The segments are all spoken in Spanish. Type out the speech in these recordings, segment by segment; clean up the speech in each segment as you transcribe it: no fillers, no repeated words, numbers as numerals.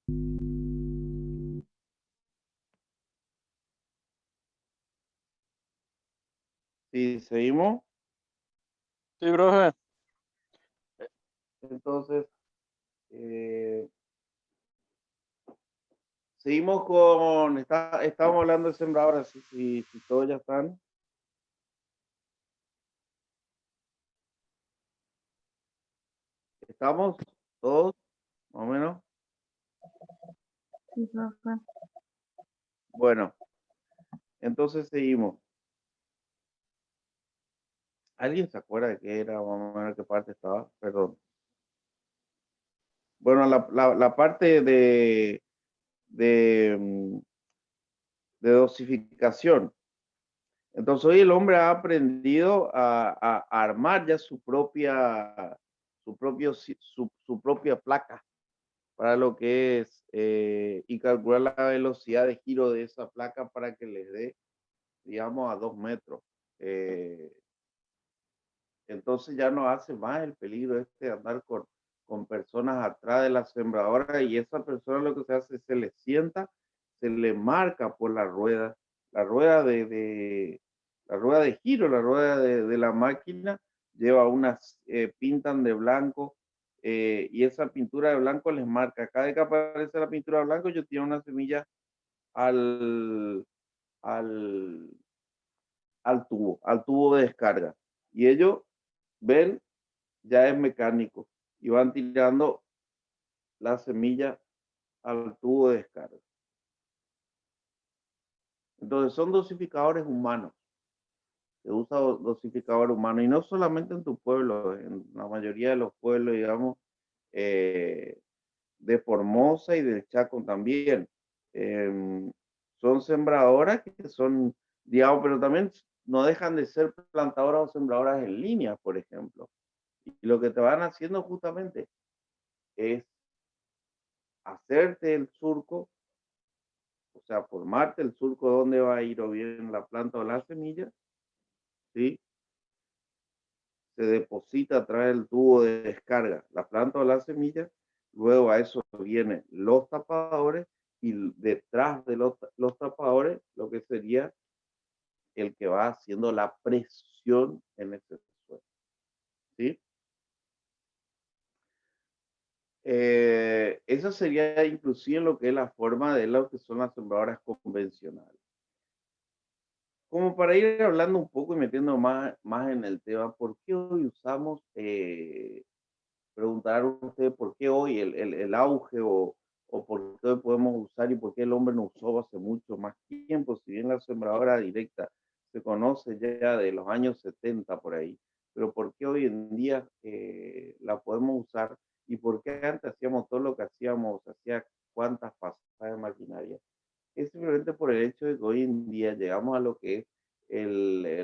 Sí, seguimos. Sí, profe. Entonces, seguimos con, estábamos hablando de sembradores, si todos ya están. ¿Estamos todos, más o menos? Sí, profe. Bueno, entonces seguimos. ¿Alguien se acuerda de qué era, más o menos qué parte estaba? Perdón. Bueno, la parte de dosificación. Entonces hoy el hombre ha aprendido a armar ya su propia placa para lo que es y calcular la velocidad de giro de esa placa para que les dé, digamos, a 2 metros. Entonces ya no hace más el peligro de andar con personas atrás de la sembradora, y esa persona lo que se hace es se le sienta, se le marca por la rueda la rueda de giro, la rueda de la máquina, lleva unas, pintan de blanco, y esa pintura de blanco les marca. Cada vez que aparece la pintura de blanco, yo tiro una semilla al, al, al tubo de descarga. Y ellos ven, ya es mecánico, y van tirando la semilla al tubo de descarga. Entonces son dosificadores humanos. Se usa dosificador humano, y no solamente en tu pueblo, en la mayoría de los pueblos, digamos, de Formosa y del Chaco también. Son sembradoras que son, digamos, pero también no dejan de ser plantadoras o sembradoras en línea, por ejemplo. Y lo que te van haciendo justamente es hacerte el surco, o sea, formarte el surco donde va a ir o bien la planta o la semilla, ¿sí? Se deposita a través del tubo de descarga la planta o la semilla, luego a eso vienen los tapadores, y detrás de los tapadores lo que sería el que va haciendo la presión en ese suelo, ¿sí? Eso sería inclusive lo que es la forma de lo que son las sembradoras convencionales. Como para ir hablando un poco y metiendo más en el tema, ¿por qué hoy usamos, preguntaron ustedes por qué hoy el auge, o por qué hoy podemos usar y por qué el hombre no usó hace mucho más tiempo? Si bien la sembradora directa se conoce ya de los años 70 por ahí, pero ¿por qué hoy en día la podemos usar? ¿Y por qué antes hacíamos todo lo que hacíamos, hacía cuántas pasadas de maquinaria? Es simplemente por el hecho de que hoy en día llegamos a lo que es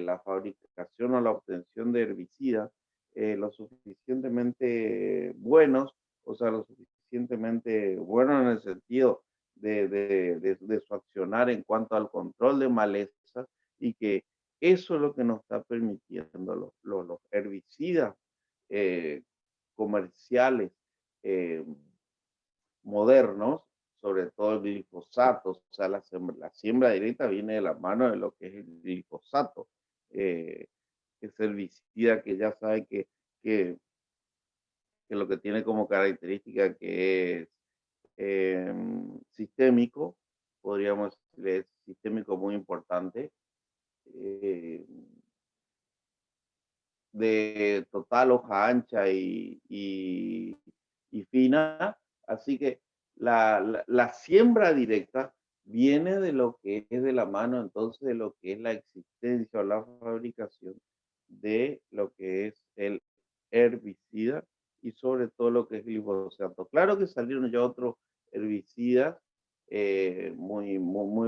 la fabricación o la obtención de herbicidas lo suficientemente buenos, o sea, lo suficientemente buenos en el sentido de su accionar en cuanto al control de malezas, y que eso es lo que nos está permitiendo los herbicidas eh, comerciales eh, modernos, sobre todo el glifosato. O sea, la siembra directa viene de la mano de lo que es el glifosato, eh, es herbicida que ya sabe que, que lo que tiene como característica que es sistémico, podríamos decir, es sistémico muy importante, eh, de total hoja ancha y fina. Así que la siembra directa viene de lo que es de la mano, entonces, de lo que es la existencia o la fabricación de lo que es el herbicida, y sobre todo lo que es glifosato. Claro que salieron ya otros herbicidas muy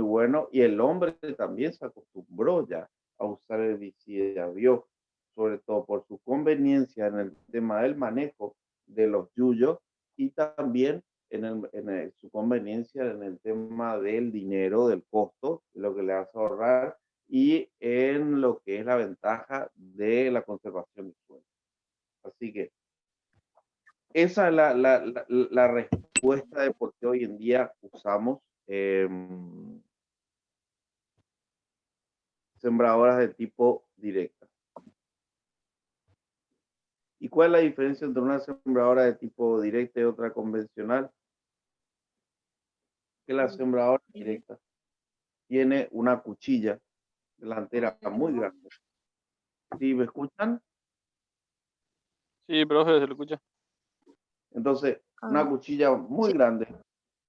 buenos, y el hombre también se acostumbró ya a usar herbicida, vio, sobre todo por su conveniencia en el tema del manejo de los yuyos, y también su conveniencia en el tema del dinero, del costo, lo que le hace ahorrar, y en lo que es la ventaja de la conservación del suelo. Así que esa es la respuesta de por qué hoy en día usamos sembradoras de tipo directa. ¿Y cuál es la diferencia entre una sembradora de tipo directa y otra convencional? Que la sembradora directa tiene una cuchilla delantera muy grande. ¿Sí me escuchan? Sí, profe, se lo escucha. Entonces, una cuchilla muy grande,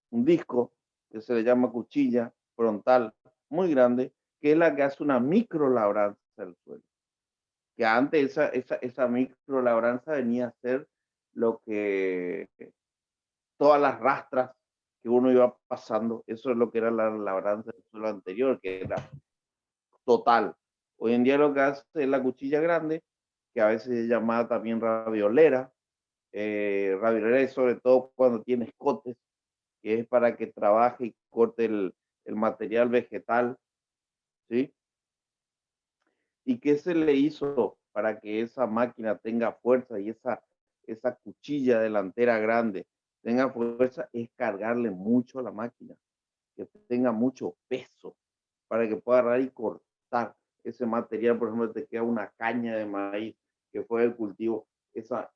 un disco que se le llama cuchilla frontal muy grande, que es la que hace una micro labranza del suelo. Que antes esa micro labranza venía a ser lo que todas las rastras que uno iba pasando, eso es lo que era la labranza del suelo anterior, que era total. Hoy en día lo que hace es la cuchilla grande, que a veces es llamada también raviolera. Raviolera es sobre todo cuando tiene escotes, que es para que trabaje y corte el material vegetal, ¿sí? ¿Y qué se le hizo para que esa máquina tenga fuerza y esa cuchilla delantera grande tenga fuerza? Es cargarle mucho a la máquina, que tenga mucho peso para que pueda agarrar y cortar ese material. Por ejemplo, te queda una caña de maíz que fue del cultivo. Esa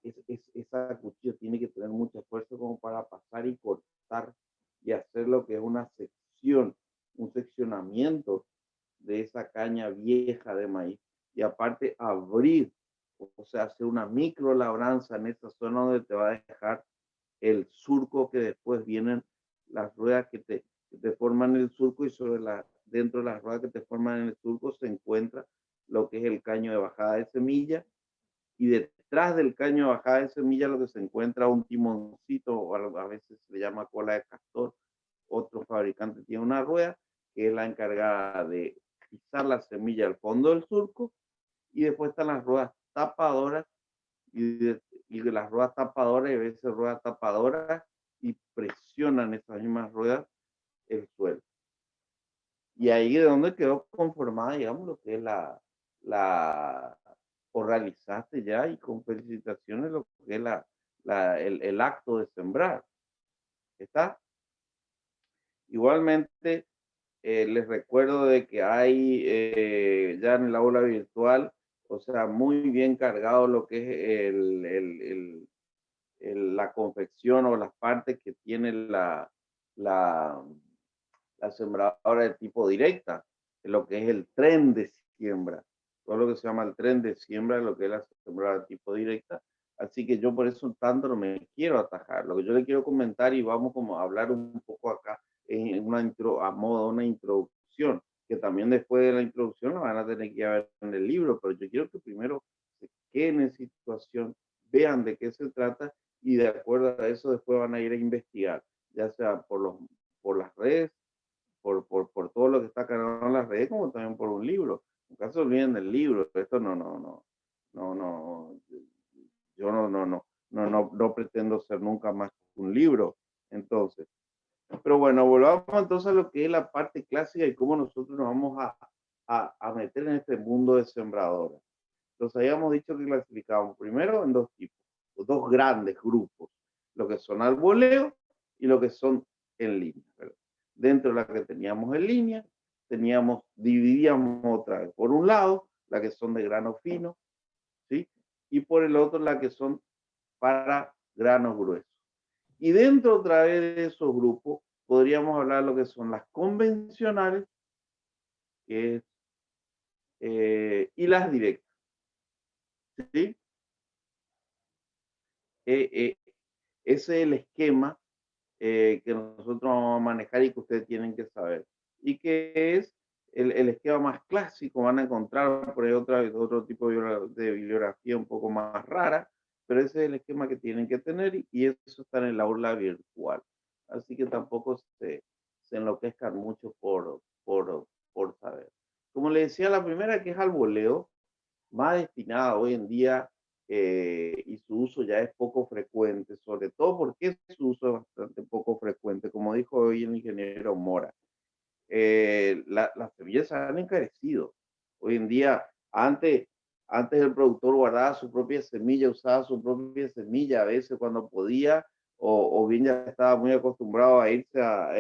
cuchilla tiene que tener mucha fuerza como para pasar y cortar y hacer lo que es una sección, un seccionamiento de esa caña vieja de maíz. Y aparte abrir, o sea, hacer una micro labranza en esa zona donde te va a dejar el surco, que después vienen las ruedas que te forman el surco, y dentro de las ruedas que te forman en el surco se encuentra lo que es el caño de bajada de semilla, y detrás del caño de bajada de semilla lo que se encuentra un timoncito, o a veces se le llama cola de castor. Otro fabricante tiene una rueda que es la encargada de pisar la semilla al fondo del surco, y después están las ruedas tapadoras, y de las ruedas tapadoras, y a veces ruedas tapadoras, y presionan esas mismas ruedas el suelo. Y ahí de donde quedó conformada, digamos, lo que es o realizaste ya, y con felicitaciones, lo que es el acto de sembrar. ¿Está? Igualmente, les recuerdo de que hay ya en el aula virtual, o sea, muy bien cargado lo que es la confección, o las partes que tiene la, la sembradora de tipo directa, lo que es el tren de siembra, todo lo que se llama el tren de siembra, lo que es la sembradora de tipo directa. Así que yo por eso tanto no me quiero atajar. Lo que yo le quiero comentar, y vamos como a hablar un poco acá en a modo de una introducción, que también después de la introducción la van a tener que ver en el libro, pero yo quiero que primero se queden en situación, vean de qué se trata, y de acuerdo a eso después van a ir a investigar, ya sea por las redes, por todo lo que está cargado en las redes, como también por un libro. Nunca se olviden del libro. Esto no, yo no pretendo ser nunca más que un libro. Entonces, pero bueno, volvamos entonces a lo que es la parte clásica y cómo nosotros nos vamos a meter en este mundo de sembradoras. Entonces, habíamos dicho que clasificábamos primero en dos tipos, dos grandes grupos, lo que son al voleo y lo que son en línea, ¿verdad? Dentro de la que teníamos en línea, dividíamos otra vez. Por un lado, la que son de grano fino, ¿sí? Y por el otro, la que son para granos gruesos. Y dentro otra vez de esos grupos, podríamos hablar de lo que son las convencionales, que es, y las directas, ¿sí? Eh, eh, ese es el esquema que nosotros vamos a manejar y que ustedes tienen que saber. Y que es el esquema más clásico. Van a encontrar por ahí otro tipo de bibliografía un poco más rara, pero ese es el esquema que tienen que tener, y eso está en el aula virtual. Así que tampoco se enloquezcan mucho por saber. Como les decía, la primera, que es al voleo, más destinada hoy en día, y su uso ya es poco frecuente, sobre todo porque su uso es bastante poco frecuente, como dijo hoy el ingeniero Mora. Las semillas se han encarecido. Hoy en día, antes el productor guardaba su propia semilla, usaba su propia semilla a veces cuando podía, o bien ya estaba muy acostumbrado a irse a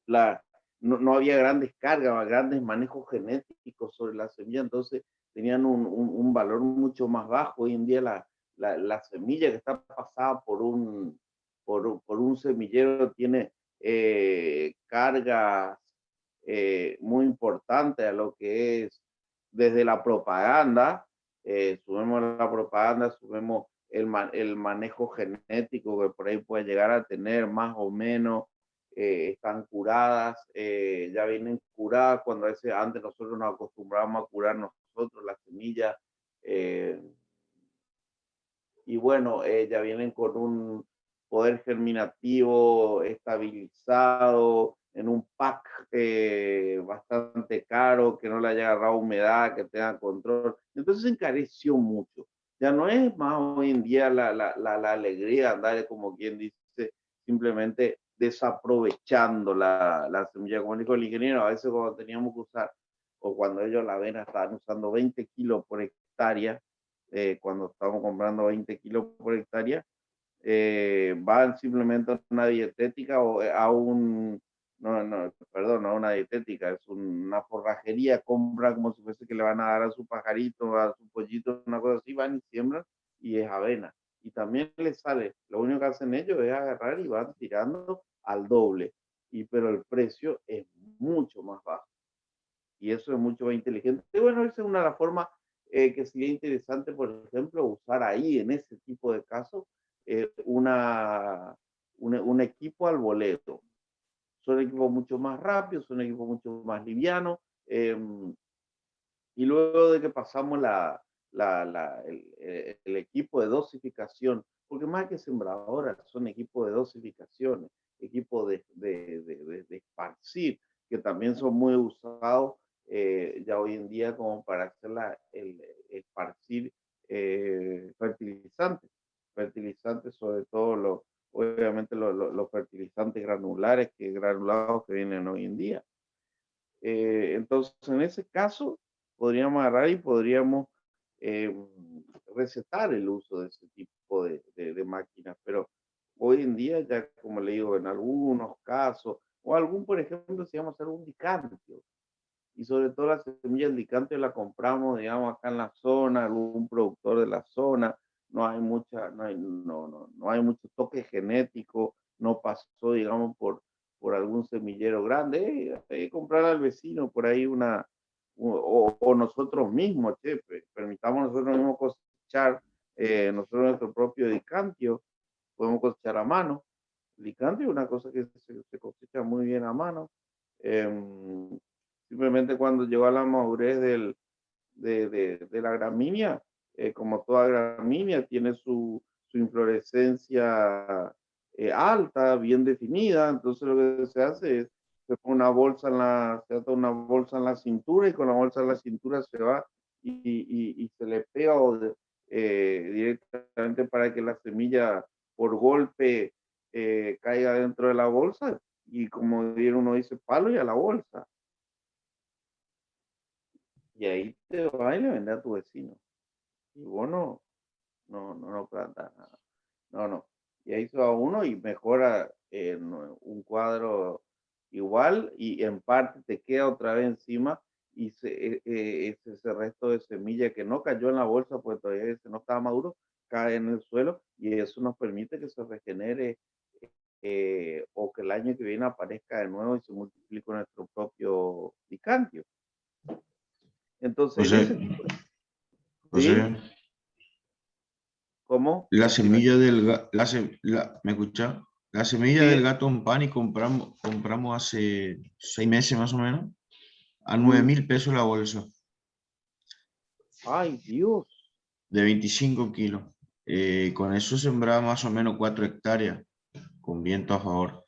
la, no había grandes cargas, grandes manejos genéticos sobre la semilla, entonces tenían un valor mucho más bajo. Hoy en día la semilla que está pasada por un semillero tiene cargas muy importantes a lo que es desde la propaganda, subimos la propaganda, subimos el manejo genético que por ahí puede llegar a tener más o menos, están curadas, ya vienen curadas cuando a veces antes nosotros nos acostumbrábamos a curar nosotros las semillas, eh, y bueno, ya vienen con un poder germinativo estabilizado en un pack bastante caro, que no le haya agarrado humedad, que tenga control. Entonces se encareció mucho. Ya no es más hoy en día la alegría de andar, como quien dice, simplemente desaprovechando la semilla. Como dijo el ingeniero, a veces cuando teníamos que usar, o cuando ellos la avena estaban usando 20 kilos por hectárea, cuando estamos comprando 20 kilos por hectárea, van simplemente a una dietética o a un, no, perdón, no a una dietética, es una forrajería, compra como si fuese que le van a dar a su pajarito, a su pollito, una cosa así, van y siembran y es avena. Y también les sale, lo único que hacen ellos es agarrar y van tirando al doble, pero el precio es mucho más bajo. Y eso es mucho más inteligente. Y bueno, esa es una de las formas que sería interesante, por ejemplo, usar ahí, en ese tipo de casos, un equipo al boleto. Son equipos mucho más rápidos, son equipos mucho más livianos. Y luego de que pasamos el equipo de dosificación, porque más que sembradoras, son equipos de dosificaciones, equipos de esparcir, que también son muy usados ya hoy en día como para hacer el esparcir fertilizantes. Fertilizantes, sobre todo obviamente los fertilizantes granulares, granulados que vienen hoy en día. Entonces, en ese caso, podríamos agarrar y podríamos eh, recetar el uso de ese tipo de máquinas, pero hoy en día ya, como le digo, en algunos casos, o algún, por ejemplo, si vamos a hacer un dicantio, y sobre todo la semilla del dicantio la compramos, digamos, acá en la zona, algún productor de la zona, no hay no hay mucho toque genético, no pasó, digamos, por algún semillero grande, hay que comprar al vecino por ahí o nosotros mismos, che, permitamos nosotros mismos cosechar, nosotros nuestro propio dicantio, podemos cosechar a mano. El dicantio es una cosa que se cosecha muy bien a mano. Simplemente cuando llegó a la madurez de la gramínea, como toda gramínea, tiene su inflorescencia alta, bien definida. Entonces lo que se hace es, se pone una bolsa se ata una bolsa en la cintura y con la bolsa en la cintura se va y se le pega directamente para que la semilla por golpe caiga dentro de la bolsa y como uno dice, palo y a la bolsa. Y ahí te va y le vende a tu vecino. Y vos no plantas nada. No. Y ahí se va uno y mejora un cuadro igual y en parte te queda otra vez encima y ese resto de semilla que no cayó en la bolsa, pues todavía ese no estaba maduro, cae en el suelo y eso nos permite que se regenere o que el año que viene aparezca de nuevo y se multiplique con nuestro propio picantio. Entonces, José, en ese tipo de... José, ¿Sí? ¿Cómo? la Decime. semilla del ¿me escucha? La semilla del Sí. gato en pan y compramos hace 6 meses más o menos a Mm. 9.000 pesos la bolsa Ay, Dios. de 25 kilos. Con eso sembraba más o menos 4 hectáreas con viento a favor.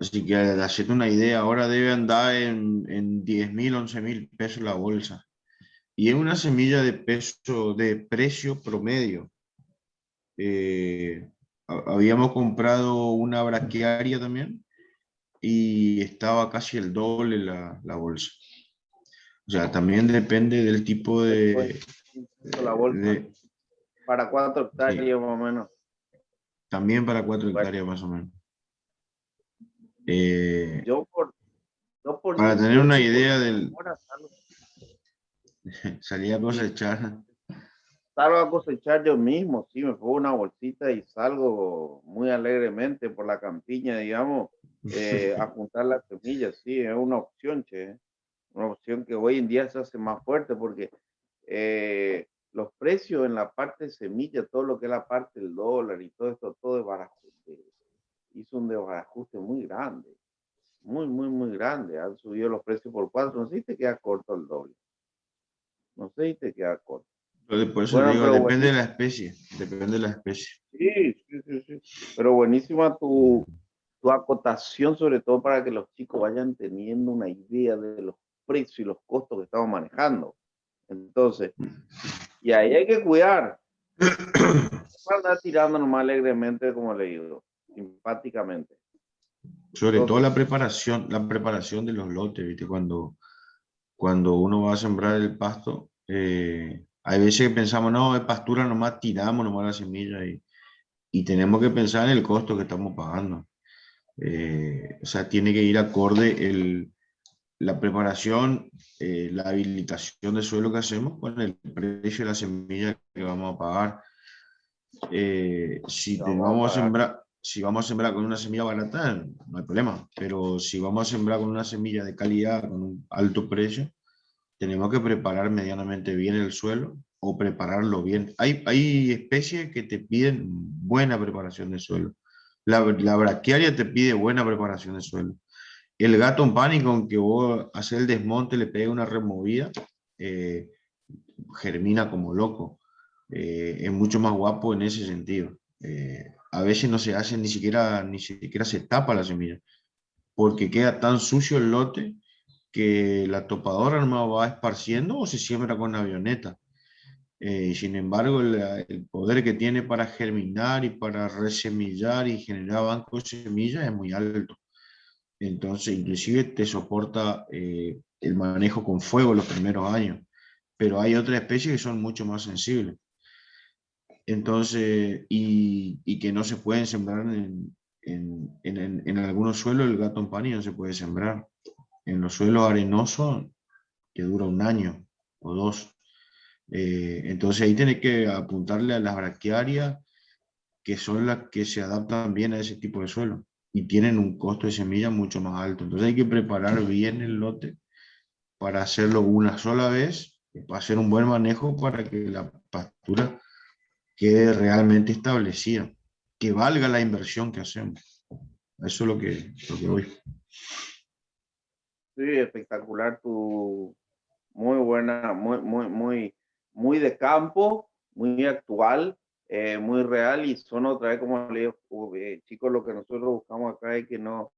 Así que de hacerte una idea, ahora debe andar en 10.000, 11.000 pesos la bolsa. Y es una semilla de peso, de precio promedio. Habíamos comprado una braquiaria también y estaba casi el doble la bolsa. O sea, también depende del tipo Después, la bolsa. de- para 4 hectáreas Sí, más o menos. también para 4 Bueno, hectáreas más o menos. Eh, yo por, yo por para tener una 18 idea del pulgadas salgo, salir a sí, cosechar, salgo a cosechar yo mismo, sí, me pongo una bolsita y salgo muy alegremente por la campiña, digamos, a juntar las semillas, sí, es una opción, che, una opción que hoy en día se hace más fuerte porque los precios en la parte de semilla, todo lo que es la parte del dólar y todo esto, todo hizo un desbarajuste muy grande, muy, muy, muy grande. Han subido los precios por 4, no sé si te queda corto el doble, no sé si te queda corto. por eso Bueno, digo, pero depende de buenísimo, la especie, depende de la especie. sí, sí, sí, sí. Pero buenísima tu acotación, sobre todo para que los chicos vayan teniendo una idea de los precios y los costos que estamos manejando. Entonces, y ahí hay que cuidar. Para andar tirando nomás alegremente, como le digo, simpáticamente. Sobre todo Entonces, la preparación de los lotes, ¿viste? Cuando uno va a sembrar el pasto, hay veces que pensamos, no, es pastura nomás, tiramos nomás la semilla y tenemos que pensar en el costo que estamos pagando. O sea, tiene que ir acorde la preparación, la habilitación del suelo que hacemos con el precio de la semilla que vamos a pagar. vamos a pagar. Si vamos a sembrar con una semilla barata, no hay problema, pero si vamos a sembrar con una semilla de calidad, con un alto precio, tenemos que preparar medianamente bien el suelo o prepararlo bien. Hay especies que te piden buena preparación de suelo. La braquiaria te pide buena preparación de suelo. El gato en pánico, aunque vos haces el desmonte, le pegue una removida, eh, germina como loco. Es mucho más guapo en ese sentido. A veces no se hace ni siquiera se tapa la semilla, porque queda tan sucio el lote que la topadora nomás va esparciendo o se siembra con avioneta. Y sin embargo, el poder que tiene para germinar y para resemillar y generar banco de semillas es muy alto. Entonces, inclusive te soporta el manejo con fuego los primeros años, pero hay otras especies que son mucho más sensibles. Entonces, y que no se pueden sembrar en algunos suelos, el gato en pan no se puede sembrar. En los suelos arenosos, que dura un año o dos. Entonces ahí tiene que apuntarle a las braquiarias, que son las que se adaptan bien a ese tipo de suelo y tienen un costo de semilla mucho más alto. Entonces hay que preparar bien el lote para hacerlo una sola vez, para hacer un buen manejo para que la pastura quede realmente establecida, que valga la inversión que hacemos. Eso es lo que voy. Sí, espectacular muy buena, muy de campo, muy actual, muy real y son otra vez, como le digo, chicos, lo que nosotros buscamos acá es que no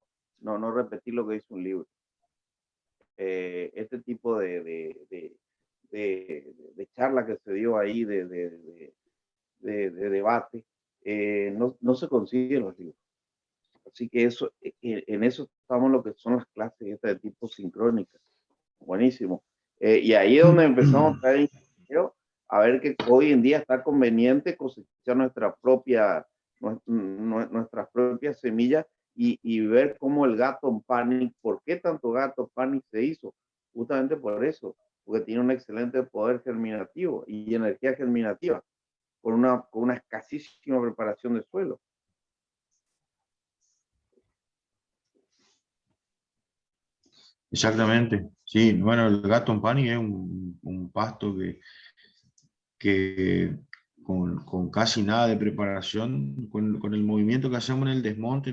repetir lo que dice un libro. Este tipo de charla que se dio ahí, de debate, no se consigue en los libros. Así que eso, en eso estamos lo que son las clases estas de tipo sincrónicas. Buenísimo. Y ahí es donde empezamos a traer a ver que hoy en día está conveniente cosechar nuestras propias semillas y ver cómo el gato panic, por qué tanto gato panic se hizo. Justamente por eso, porque tiene un excelente poder germinativo y energía germinativa, con una escasísima preparación de suelo. Exactamente. Sí, bueno, el gato en pan es un pasto que con casi nada de preparación, con el movimiento que hacemos en el desmonte,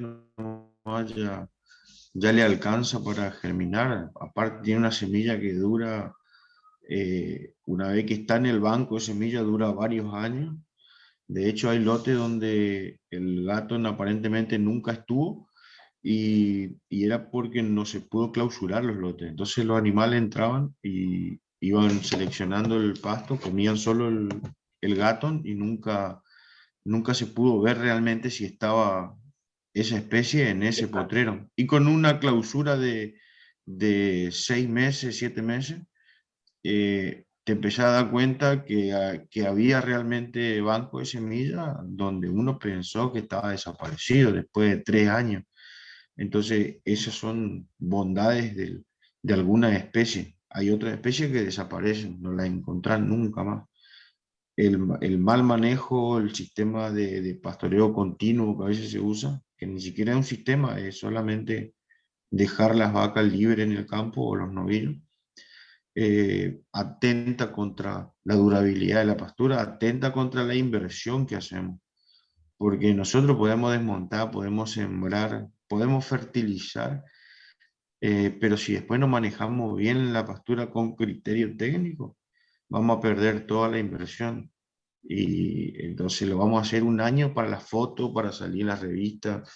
ya le alcanza para germinar. Aparte tiene una semilla que dura, una vez que está en el banco de semilla, dura varios años. De hecho, hay lotes donde el gato aparentemente nunca estuvo y era porque no se pudo clausurar los lotes. Entonces los animales entraban y iban seleccionando el pasto, comían solo el gato y nunca se pudo ver realmente si estaba esa especie en ese potrero. Y con una clausura de 6 meses, 7 meses, te empezás a dar cuenta que había realmente banco de semillas donde uno pensó que estaba desaparecido después de 3 años. Entonces, esas son bondades de algunas especies. Hay otras especies que desaparecen, no las encontrás nunca más. El mal manejo, el sistema de pastoreo continuo que a veces se usa, que ni siquiera es un sistema, es solamente dejar las vacas libres en el campo o los novillos, atenta contra la durabilidad de la pastura, atenta contra la inversión que hacemos, porque nosotros podemos desmontar, podemos sembrar, podemos fertilizar, pero si después no manejamos bien la pastura con criterio técnico, vamos a perder toda la inversión. Y entonces lo vamos a hacer un año para la foto, para salir en las revistas,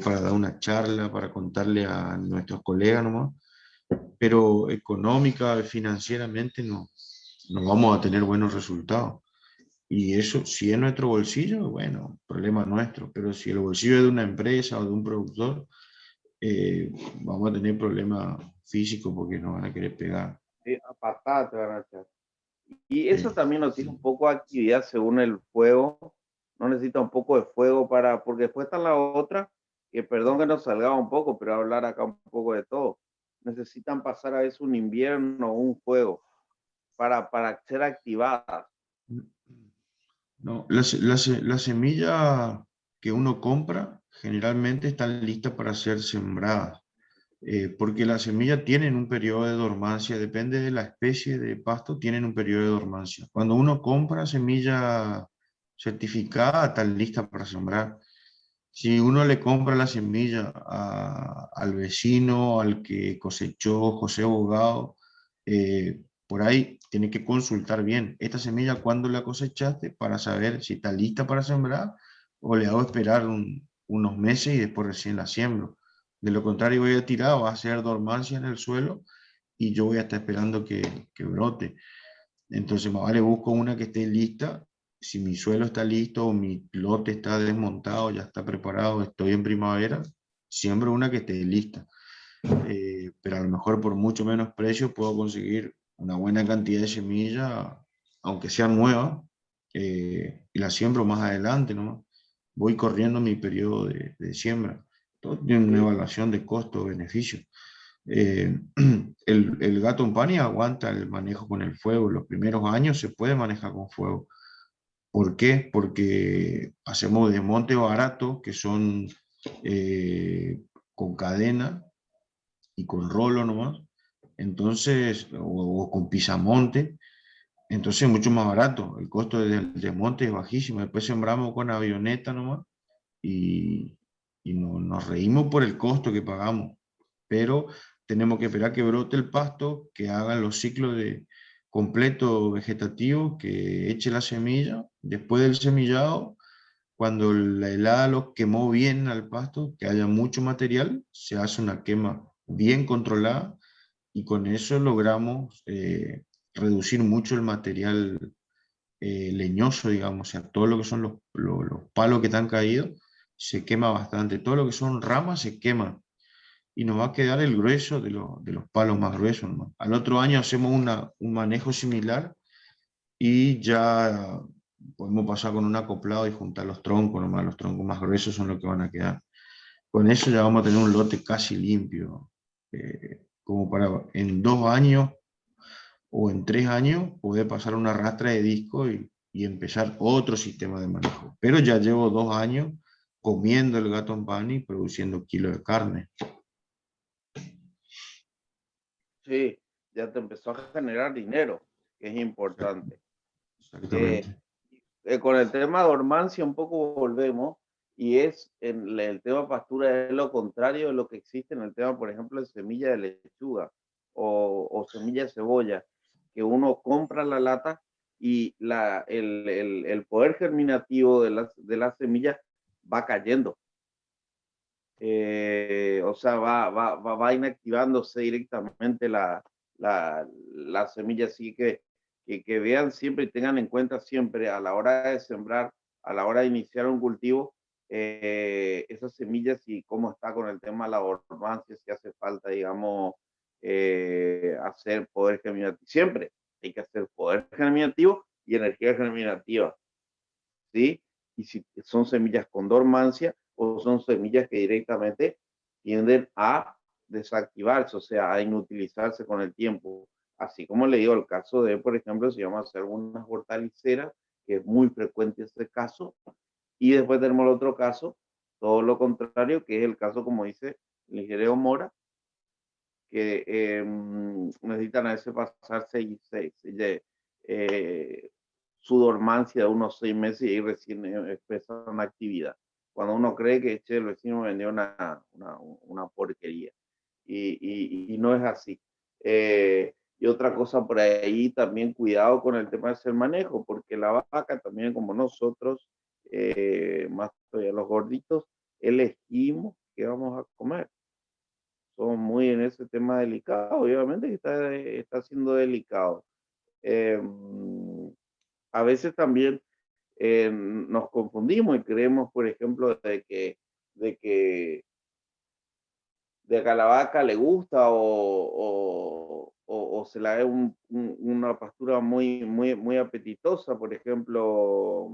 para dar una charla, para contarle a nuestros colegas nomás, pero económica, financieramente no vamos a tener buenos resultados. Y eso, si es nuestro bolsillo, bueno, problema nuestro, pero si el bolsillo es de una empresa o de un productor, vamos a tener problemas físicos porque nos van a querer pegar. Sí, a patadas te van a echar. Y eso Sí, también nos tiene sí. un poco de actividad según el fuego. No necesita un poco de fuego para, porque después está la otra, que perdón que nos salga un poco, pero hablar acá un poco de todo. Necesitan pasar a veces un invierno o un fuego para ser activadas. No, la semilla que uno compra generalmente están listas para ser sembradas, porque las semillas tienen un periodo de dormancia, depende de la especie de pasto, tienen un periodo de dormancia. Cuando uno compra semilla certificada, están listas para sembrar. Si uno le compra la semilla al vecino, al que cosechó José Bogado, por ahí tiene que consultar bien esta semilla cuándo la cosechaste para saber si está lista para sembrar o le hago esperar unos meses y después recién la siembro. De lo contrario, voy a tirar, va a hacer dormancia en el suelo y yo voy a estar esperando que brote. Entonces, más vale busco una que esté lista. Si mi suelo está listo o mi lote está desmontado, ya está preparado, estoy en primavera, siembro una que esté lista. Pero a lo mejor por mucho menos precio puedo conseguir una buena cantidad de semilla, aunque sea nueva, y la siembro más adelante, ¿no? Voy corriendo mi periodo de siembra. Todo tiene una Sí, evaluación de costo-beneficio. Eh, el gato pani aguanta el manejo con el fuego. Los primeros años se puede manejar con fuego. ¿Por qué? Porque hacemos desmonte barato, que son con cadena y con rolo nomás. Entonces, o con pisamonte. Entonces es mucho más barato. El costo del desmonte es bajísimo. Después sembramos con avioneta nomás y, y nos reímos por el costo que pagamos, pero tenemos que esperar que brote el pasto, que haga los ciclos de completo vegetativo, que eche la semilla, después del semillado, cuando la helada lo quemó bien al pasto, que haya mucho material, se hace una quema bien controlada y con eso logramos reducir mucho el material leñoso, digamos, o sea, todo lo que son los palos que están caídos, se quema bastante. Todo lo que son ramas se quema y nos va a quedar el grueso de los palos más gruesos, ¿no? Al otro año hacemos un manejo similar y ya podemos pasar con un acoplado y juntar los troncos, nomás los troncos más gruesos son los que van a quedar. Con eso ya vamos a tener un lote casi limpio, como para en 2 años o en 3 años poder pasar una rastra de disco y empezar otro sistema de manejo. Pero ya llevo 2 años comiendo el gato en pan y produciendo kilos de carne. sí, ya te empezó a generar dinero, que es importante. Eh, Exactamente. con el tema de dormancia un poco volvemos y es en el tema pastura es lo contrario de lo que existe en el tema, por ejemplo, de semilla de lechuga o semilla de cebolla, que uno compra la lata y el poder germinativo de la semilla va cayendo. O sea, va inactivándose directamente la semilla, así que vean siempre y tengan en cuenta siempre a la hora de sembrar, a la hora de iniciar un cultivo, esas semillas y cómo está con el tema de la dormancia, si hace falta, digamos, hacer poder germinar siempre. hay que hacer poder germinativo y energía germinativa, ¿sí? Y si son semillas con dormancia o son semillas que directamente tienden a desactivarse, o sea, a inutilizarse con el tiempo. Así como le digo, el caso de, por ejemplo, si vamos a hacer algunas hortaliceras, que es muy frecuente este caso, y después tenemos el otro caso, todo lo contrario, que es el caso, como dice Ligereo Mora, que necesitan a veces pasar su dormancia de unos 6 meses y ahí recién expresan actividad. Cuando uno cree que el vecino vendió una porquería. Y no es así. Y otra cosa por ahí, también cuidado con el tema de hacer manejo, porque la vaca también, como nosotros, más todavía los gorditos, elegimos qué vamos a comer. Somos muy en ese tema delicado, obviamente que está siendo delicado. A veces también nos confundimos y creemos, por ejemplo, de que a la vaca le gusta o se la ve una pastura muy apetitosa. Por ejemplo,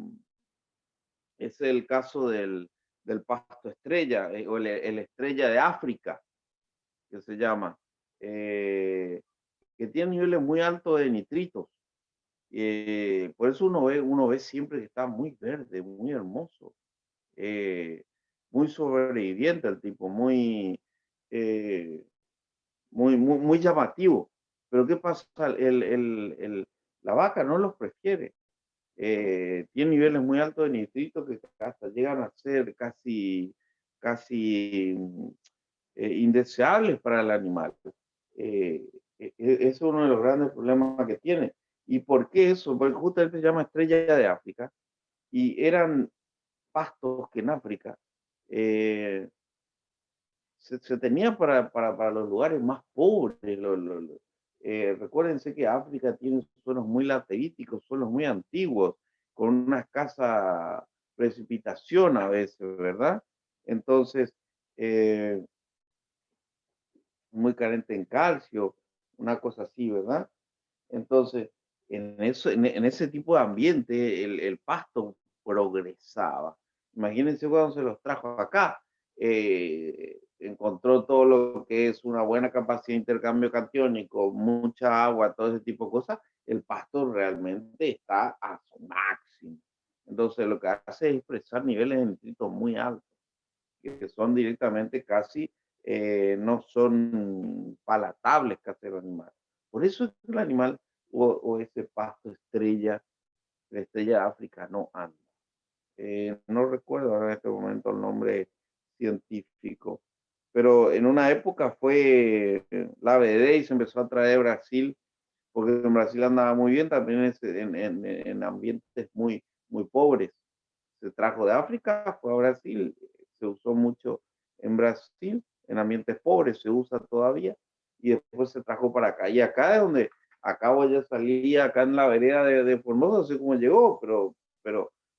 es el caso del pasto estrella o el estrella de África, que se llama, que tiene niveles muy altos de nitritos. Por eso uno ve siempre que está muy verde, muy hermoso, muy sobreviviente el tipo, eh, muy llamativo. Pero ¿qué pasa? La vaca no los prefiere. Tiene niveles muy altos de nitritos que hasta llegan a ser casi indeseables para el animal. Es uno de los grandes problemas que tiene. ¿Y por qué eso? Porque justamente se llama estrella de África y eran pastos que en África eh, se tenía para los lugares más pobres. Recuérdense que África tiene suelos muy lateríticos, suelos muy antiguos, con una escasa precipitación a veces, ¿verdad? Entonces, eh, muy carente en calcio, una cosa así, ¿verdad? Entonces, en ese tipo de ambiente, el pasto progresaba. Imagínense cuando se los trajo acá, encontró todo lo que es una buena capacidad de intercambio catiónico, mucha agua, todo ese tipo de cosas, el pasto realmente está a su máximo. Entonces, lo que hace es expresar niveles de nitritos muy altos, que son directamente casi, no son palatables casi el animal. Por eso es que el animal o ese pasto estrella, la estrella de África, no anda. No recuerdo ahora en este momento el nombre científico, pero en una época fue la BD y se empezó a traer de Brasil, porque en Brasil andaba muy bien también en ambientes muy pobres. Se trajo de África, fue a Brasil, se usó mucho en Brasil, en ambientes pobres se usa todavía, y después se trajo para acá. Y acá es donde acabo ya salía, acá en la vereda de Formosa, no sé cómo llegó, pero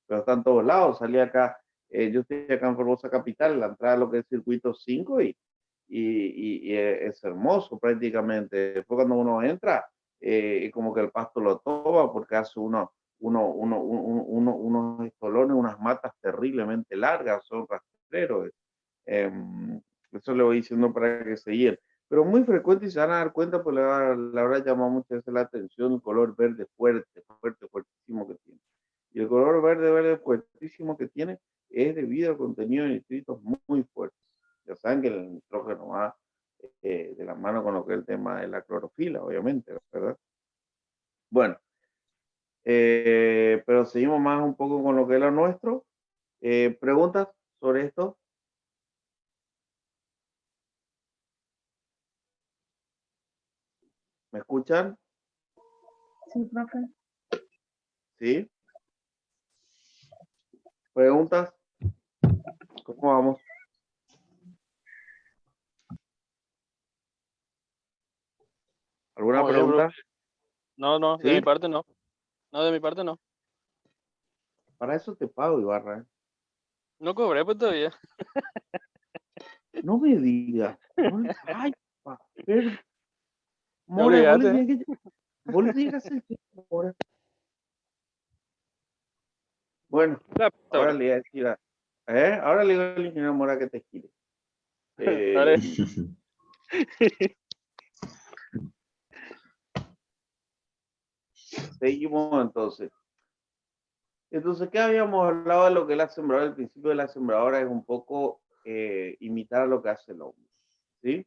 está en todos lados. Salí acá, yo estoy acá en Formosa Capital, la entrada de lo que es Circuito 5 y es hermoso prácticamente. Después cuando uno entra, como que el pasto lo toma porque hace unos estolones, unas matas terriblemente largas, son rastreros. Eh, Eso le voy diciendo para que se guíen. Pero muy frecuente y se van a dar cuenta, pues le habrá llamado muchas veces la atención el color verde fuertísimo que tiene. Y el color verde fuertísimo que tiene es debido al contenido de nitritos muy fuertes. Ya saben que el nitrógeno va de la mano con lo que es el tema de la clorofila, obviamente, ¿verdad? Bueno, pero seguimos más un poco con lo que es lo nuestro. ¿Preguntas sobre esto? ¿Me escuchan? Sí, profe. ¿Sí? ¿Preguntas? ¿Cómo vamos? ¿Alguna Muy bien, pregunta? profe. No, de ¿Sí? mi parte no. No, de mi parte no. Para eso te pago, Ibarra. No cobré pues todavía. No me digas. Ay, papel. Te More, vos le obligaste, ¿eh? tienes que... Vos le digas el tiempo ahora. Bueno, La puta, ahora bro. le voy a decir ahora le digo al ingeniero Mora que te gire. Dale. Seguimos entonces. Entonces, ¿qué habíamos hablado de lo que es la sembradora? El principio de la sembradora es un poco imitar a lo que hace el hombre, ¿sí?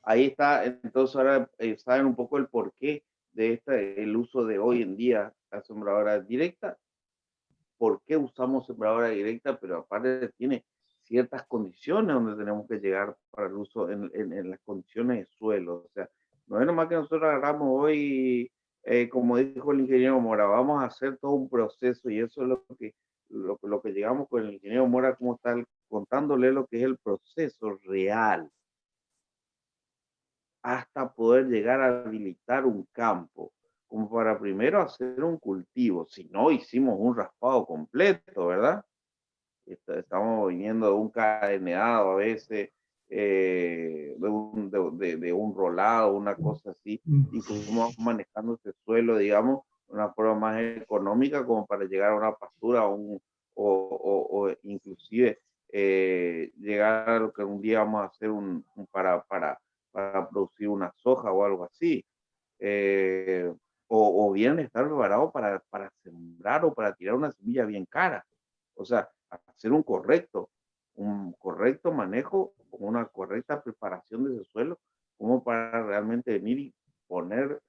Ahí está, entonces ahora saben un poco el porqué de el uso de hoy en día la sembradora directa. ¿Por qué usamos sembradora directa? Pero aparte tiene ciertas condiciones donde tenemos que llegar para el uso en las condiciones de suelo. O sea, no es nomás que nosotros agarramos hoy, como dijo el ingeniero Mora, vamos a hacer todo un proceso y eso es lo que llegamos con el ingeniero Mora, como tal, contándole lo que es el proceso real hasta poder llegar a habilitar un campo, como para primero hacer un cultivo. Si no, hicimos un raspado completo, ¿verdad? Estamos viniendo de un cadeneado a veces, de un rolado, una cosa así, y fuimos manejando ese suelo, digamos, de una forma más económica como para llegar a una pastura o inclusive llegar a lo que un día vamos a hacer para producir una soja o algo así. O bien estar preparado para sembrar o para tirar una semilla bien cara. O sea, hacer un correcto manejo, una correcta preparación de ese suelo, como para realmente venir y poner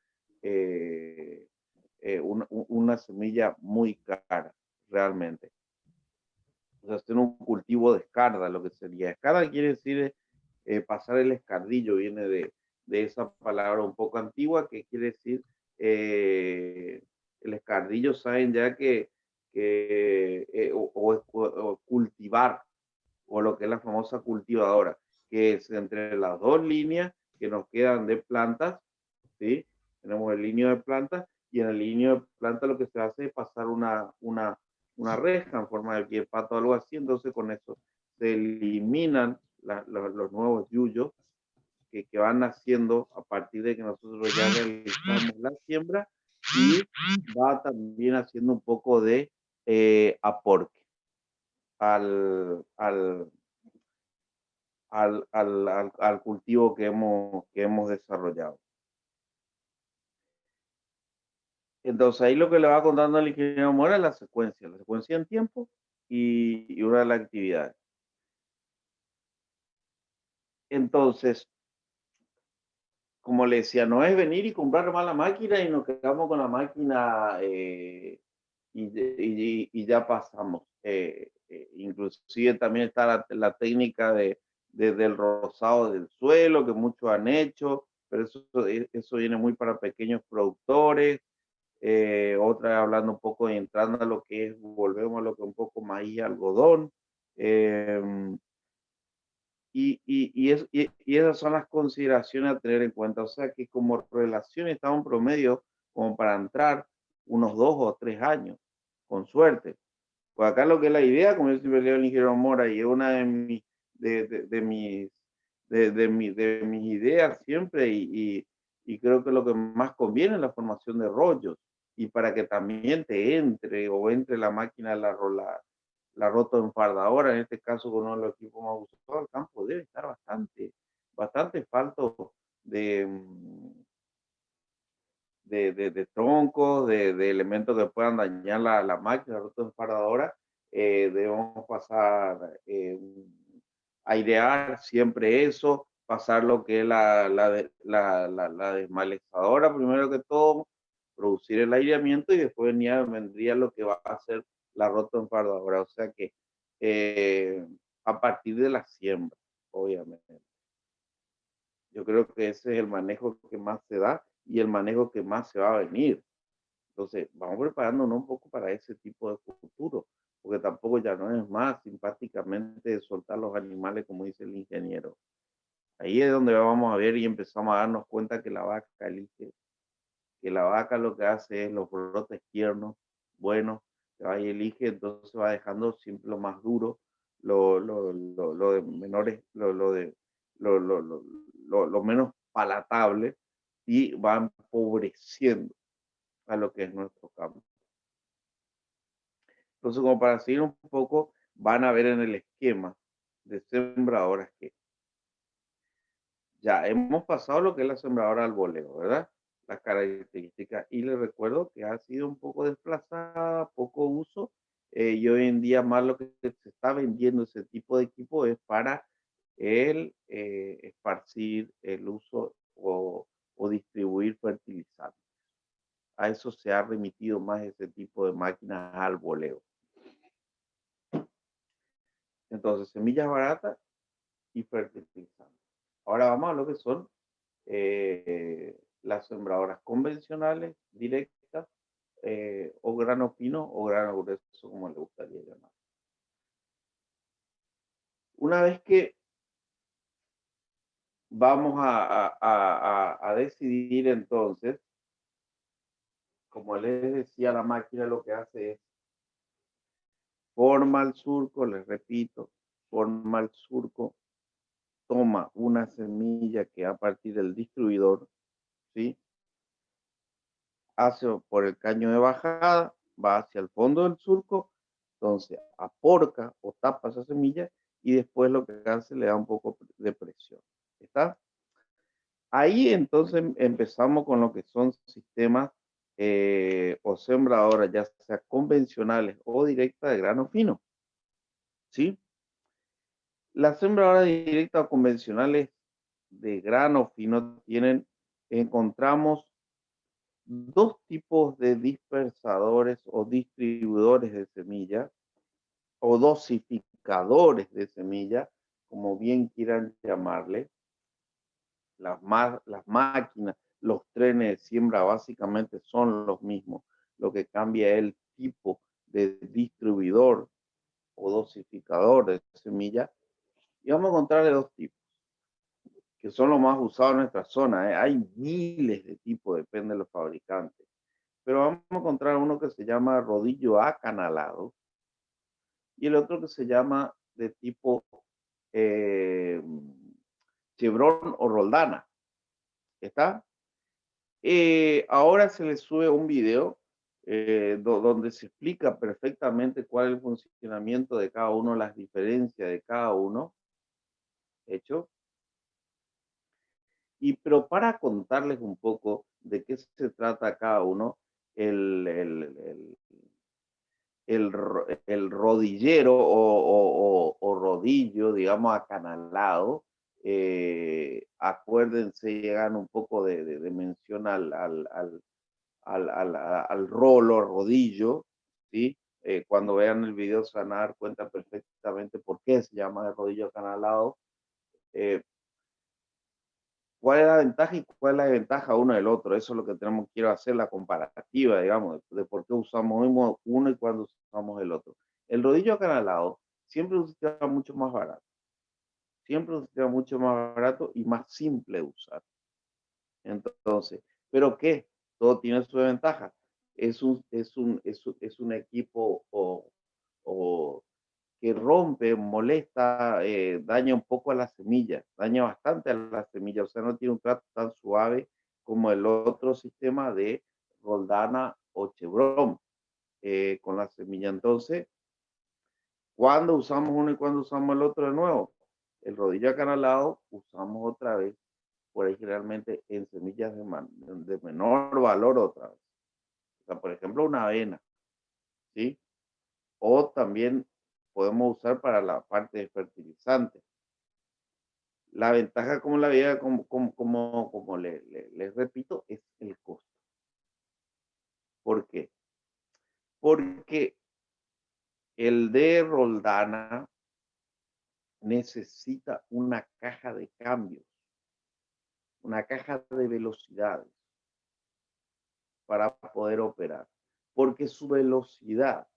una semilla muy cara, realmente. O sea, hacer un cultivo de escarda, lo que sería. Escarda quiere decir pasar el escardillo, viene de esa palabra un poco antigua que quiere decir el escardillo, saben ya o cultivar, o lo que es la famosa cultivadora, que es entre las dos líneas que nos quedan de plantas, ¿sí? Tenemos el líneo de plantas y en el líneo de planta lo que se hace es pasar una reja en forma de pie de pato o algo así, entonces con eso se eliminan los nuevos yuyos que van naciendo a partir de que nosotros ya realizamos la siembra y va también haciendo un poco de aporte al, al cultivo que hemos desarrollado. Entonces ahí lo que le va contando el ingeniero Mora es la secuencia en tiempo y una de las actividades. Entonces, como le decía, no es venir y comprar más la máquina y nos quedamos con la máquina y ya pasamos. Inclusive también está la técnica del rosado del suelo, que muchos han hecho, pero eso viene muy para pequeños productores. Otra hablando un poco, entrando a lo que es, volvemos a lo que es un poco maíz y algodón. Y esas son las consideraciones a tener en cuenta. O sea que como relación está un promedio como para entrar unos 2 o 3 años, con suerte. Pues acá lo que es la idea, como yo siempre leo el ingeniero Mora, y es una de mis ideas siempre, y creo que lo que más conviene es la formación de rollos, y para que también te entre la máquina la rotoenfardadora, en este caso con uno de los equipos más usados, el campo debe estar bastante falto de, de troncos, de elementos que puedan dañar la máquina, la rotoenfardadora. Debemos pasar, airear siempre eso, pasar lo que es la desmalezadora, primero que todo, producir el aireamiento y después vendría lo que va a hacer la rotoenfardadora. O sea que a partir de la siembra, obviamente. Yo creo que ese es el manejo que más se da y el manejo que más se va a venir. Entonces, vamos preparándonos un poco para ese tipo de futuro, porque tampoco ya no es más simpáticamente soltar los animales, como dice el ingeniero. Ahí es donde vamos a ver y empezamos a darnos cuenta que la vaca elige, que la vaca lo que hace es los brotes tiernos, buenos, que va y elige, entonces va dejando siempre lo más duro, lo de menores, lo menos palatable, y va empobreciendo a lo que es nuestro campo. Entonces, como para seguir un poco, van a ver en el esquema de sembradoras que ya hemos pasado lo que es la sembradora al voleo, ¿verdad? Las características. Y les recuerdo que ha sido un poco desplazada, poco uso. Y hoy en día más lo que se está vendiendo ese tipo de equipo es para el esparcir el uso o distribuir fertilizantes. A eso se ha remitido más ese tipo de máquinas al voleo. Entonces, semillas baratas y fertilizantes. Ahora vamos a lo que son las sembradoras convencionales, directas, o grano fino o grano grueso, como le gustaría llamar. Una vez que vamos a decidir entonces, como les decía, la máquina lo que hace es forma el surco, les repito, forma el surco, toma una semilla que a partir del distribuidor, ¿sí? Hace por el caño de bajada, va hacia el fondo del surco, entonces aporca o tapa esa semilla y después lo que hace le da un poco de presión. ¿Está? Ahí entonces empezamos con lo que son sistemas o sembradoras, ya sea convencionales o directas de grano fino. ¿Sí? Las sembradoras directas o convencionales de grano fino encontramos dos tipos de dispersadores o distribuidores de semillas o dosificadores de semilla, como bien quieran llamarle. Las máquinas, los trenes de siembra básicamente son los mismos. Lo que cambia es el tipo de distribuidor o dosificador de semilla. Y vamos a encontrarle dos tipos, que son los más usados en nuestra zona. Hay miles de tipos, depende de los fabricantes. Pero vamos a encontrar uno que se llama rodillo acanalado y el otro que se llama de tipo Chevron o Roldana. ¿Está? Ahora se le sube un video donde se explica perfectamente cuál es el funcionamiento de cada uno, las diferencias de cada uno. ¿Hecho? Pero para contarles un poco de qué se trata cada uno, el rodillero o rodillo, digamos, acanalado, acuérdense, llegan un poco de mención al rolo, rodillo, ¿sí? Cuando vean el video se van a dar cuenta perfectamente por qué se llama el rodillo acanalado. ¿Cuál es la ventaja y cuál es la desventaja uno del otro? Eso es lo que quiero hacer la comparativa, digamos, de por qué usamos uno y cuándo usamos el otro. El rodillo acanalado siempre es un sistema mucho más barato. Siempre es un sistema mucho más barato y más simple de usar. Entonces, ¿pero qué? Todo tiene su ventaja. Es un equipo que rompe, molesta, daña un poco a la semilla, daña bastante a la semilla, o sea, no tiene un trato tan suave como el otro sistema de Roldana o Chevron con la semilla. Entonces, ¿cuándo usamos uno y cuándo usamos el otro de nuevo? El rodillo acanalado usamos otra vez, por ahí generalmente en semillas de menor valor otra vez. O sea, por ejemplo, una avena, ¿sí? O también podemos usar para la parte de fertilizante. La ventaja, como la vida, como les repito, es el costo. ¿Por qué? Porque el de Roldana necesita una caja de cambios, una caja de velocidades para poder operar. Porque su velocidad,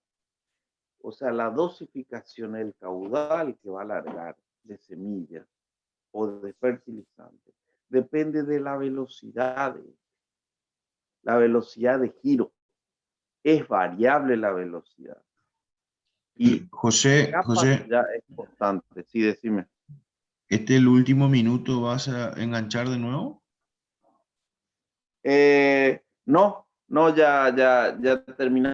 o sea, la dosificación, el caudal que va a alargar de semillas o de fertilizantes, depende de la velocidad de giro. Es variable la velocidad. Y José, capacidad es constante. Sí, decime. ¿el último minuto vas a enganchar de nuevo? No, ya terminamos.